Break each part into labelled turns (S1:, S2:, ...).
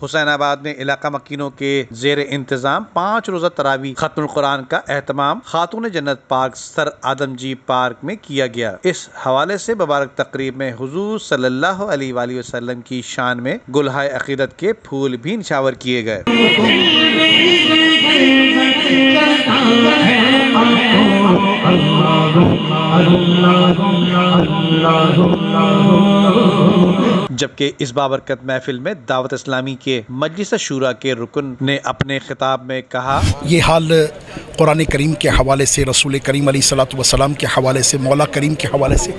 S1: حسین آباد میں علاقہ مکینوں کے زیر انتظام 5 روزہ تراویح ختم القرآن کا اہتمام خاتون جنت پارک سر آدم جی پارک میں کیا گیا۔ اس حوالے سے مبارک تقریب میں حضور صلی اللہ علیہ وآلہ وسلم کی شان میں گلہائے عقیدت کے پھول بھی نچھاور کیے گئے۔ جبکہ اس بابرکت محفل میں دعوت اسلامی کے مجلس شورا کے رکن نے اپنے خطاب میں کہا،
S2: یہ حال قرآن کریم کے حوالے سے، رسول کریم علیہ الصلوۃ والسلام کے حوالے سے، مولا کریم کے حوالے سے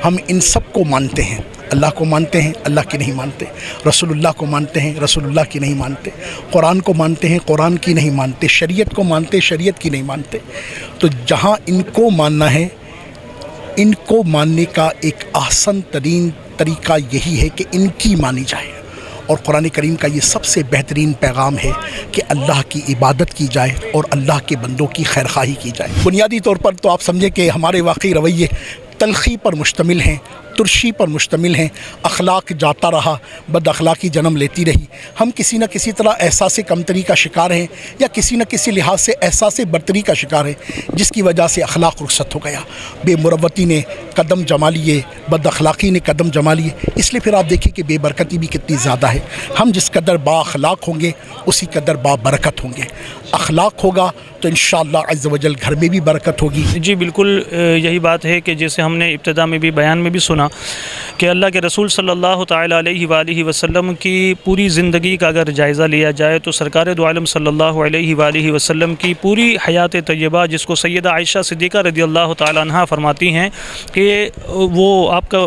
S2: ہم ان سب کو مانتے ہیں۔ اللہ کو مانتے ہیں، اللہ کی نہیں مانتے، رسول اللہ کو مانتے ہیں، رسول اللہ کی نہیں مانتے، قرآن کو مانتے ہیں، قرآن کی نہیں مانتے، شریعت کو مانتے، شریعت کی نہیں مانتے۔ تو جہاں ان کو ماننا ہے، ان کو ماننے کا ایک احسن ترین طریقہ یہی ہے کہ ان کی مانی جائے، اور قرآن کریم کا یہ سب سے بہترین پیغام ہے کہ اللہ کی عبادت کی جائے اور اللہ کے بندوں کی خیرخواہی کی جائے۔ بنیادی طور پر تو آپ سمجھیں کہ ہمارے واقعی رویے تلخی پر مشتمل ہیں، ترشی پر مشتمل ہیں، اخلاق جاتا رہا، بد اخلاقی جنم لیتی رہی، ہم کسی نہ کسی طرح احساس کمتری کا شکار ہیں یا کسی نہ کسی لحاظ سے احساس برتری کا شکار ہیں، جس کی وجہ سے اخلاق رخصت ہو گیا، بے مروتی نے قدم جما لیے، بد اخلاقی نے قدم جما لیے۔ اس لیے پھر آپ دیکھیں کہ بے برکتی بھی کتنی زیادہ ہے۔ ہم جس قدر با اخلاق ہوں گے اسی قدر با برکت ہوں گے۔ اخلاق ہوگا تو انشاءاللہ عز و جل گھر میں بھی برکت ہوگی۔
S3: جی بالکل یہی بات ہے کہ جیسے ہم نے ابتدا میں بھی بیان میں بھی سنا کہ اللہ کے رسول صلی اللہ تعالیٰ علیہ وآلہ وسلم کی پوری زندگی کا اگر جائزہ لیا جائے تو سرکار دو عالم صلی اللہ علیہ وآلہ وسلم کی پوری حیات طیبہ، جس کو سیدہ عائشہ صدیقہ رضی اللہ تعالیٰ عنہ فرماتی ہیں کہ وہ آپ کا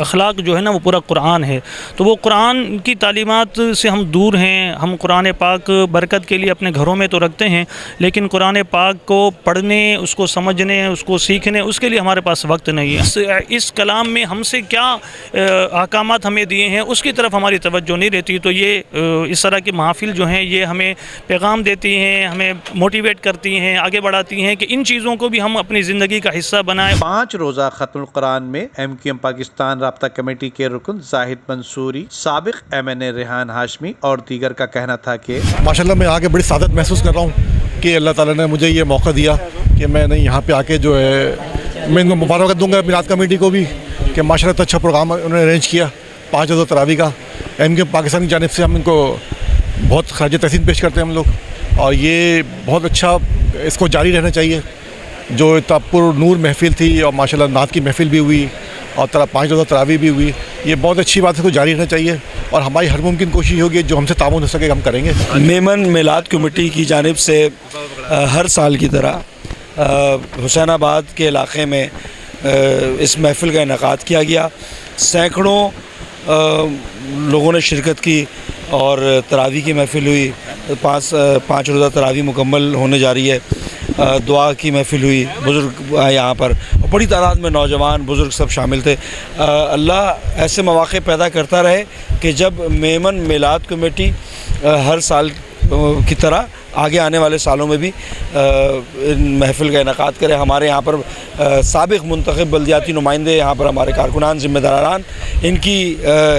S3: اخلاق جو ہے نا وہ پورا قرآن ہے، تو وہ قرآن کی تعلیمات سے ہم دور ہیں۔ ہم قرآن پاک برکت کے لیے اپنے گھروں میں تو رکھتے ہیں، لیکن قرآن پاک کو پڑھنے، اس کو سمجھنے، اس کو سیکھنے، اس کے لیے ہمارے پاس وقت نہیں ہے۔ اس کلام میں ہم سے کیا احکامات ہمیں دیے ہیں اس کی طرف ہماری توجہ نہیں رہتی، تو یہ اس طرح کی محافل جو ہیں یہ ہمیں پیغام دیتی ہیں، ہمیں موٹیویٹ کرتی ہیں، آگے بڑھاتی ہیں کہ ان چیزوں کو بھی ہم اپنی زندگی کا حصہ بنائیں۔
S1: 5 روزہ ختم القرآن میں MQM پاکستان رابطہ کمیٹی کے رکن زاہد منصوری، سابق MNA ریحان ہاشمی اور دیگر کا کہنا تھا کہ
S4: ماشاءاللہ میں آ کے بڑی سعادت محسوس کر رہا ہوں کہ اللہ تعالیٰ نے مجھے یہ موقع دیا کہ میں نے یہاں پہ آ کے جو ہے میں ان کو مبارکباد دوں گا میلاد کمیٹی کو بھی کہ ماشاءاللہ اچھا پروگرام انہوں نے ارینج کیا 5 روزہ تراویح کا۔ MQM پاکستان کی جانب سے ہم ان کو بہت خراج تحسین پیش کرتے ہیں ہم لوگ، اور یہ بہت اچھا اس کو جاری رہنا چاہیے۔ جو اتنا پر نور محفل تھی اور ماشاءاللہ نعت کی محفل بھی ہوئی اور 5 روزہ تراویح بھی ہوئی، یہ بہت اچھی بات ہے، اس کو جاری رہنا چاہیے، اور ہماری ہر ممکن کوشش ہوگی جو ہم سے تعاون ہو سکے ہم کریں گے۔
S5: میمن میلاد کمیٹی کی جانب سے ہر سال کی طرح حسین آباد کے علاقے میں اس محفل کا انعقاد کیا گیا۔ سینکڑوں لوگوں نے شرکت کی اور تراویح کی محفل ہوئی، 5 روزہ تراویح مکمل ہونے جا رہی ہے، دعا کی محفل ہوئی، بزرگ یہاں پر بڑی تعداد میں نوجوان بزرگ سب شامل تھے۔ اللہ ایسے مواقع پیدا کرتا رہے کہ جب میمن میلاد کمیٹی ہر سال کی طرح آگے آنے والے سالوں میں بھی محفل کا انعقاد کرے۔ ہمارے یہاں پر سابق منتخب بلدیاتی نمائندے، یہاں پر ہمارے کارکنان، ذمہ داران ان کی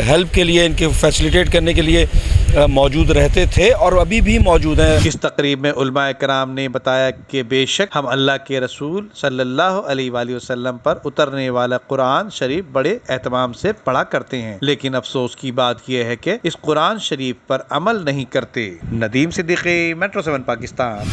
S5: ہیلپ کے لیے، ان کے فیسیلیٹیٹ کرنے کے لیے موجود رہتے تھے اور ابھی بھی موجود ہیں۔
S1: اس تقریب میں علماء کرام نے بتایا کہ بے شک ہم اللہ کے رسول صلی اللہ علیہ وآلہ وسلم پر اترنے والا قرآن شریف بڑے اہتمام سے پڑھا کرتے ہیں، لیکن افسوس کی بات یہ ہے کہ اس قرآن شریف پر عمل نہیں کرتے۔ ندیم صدیقی، میٹرو 7 پاکستان۔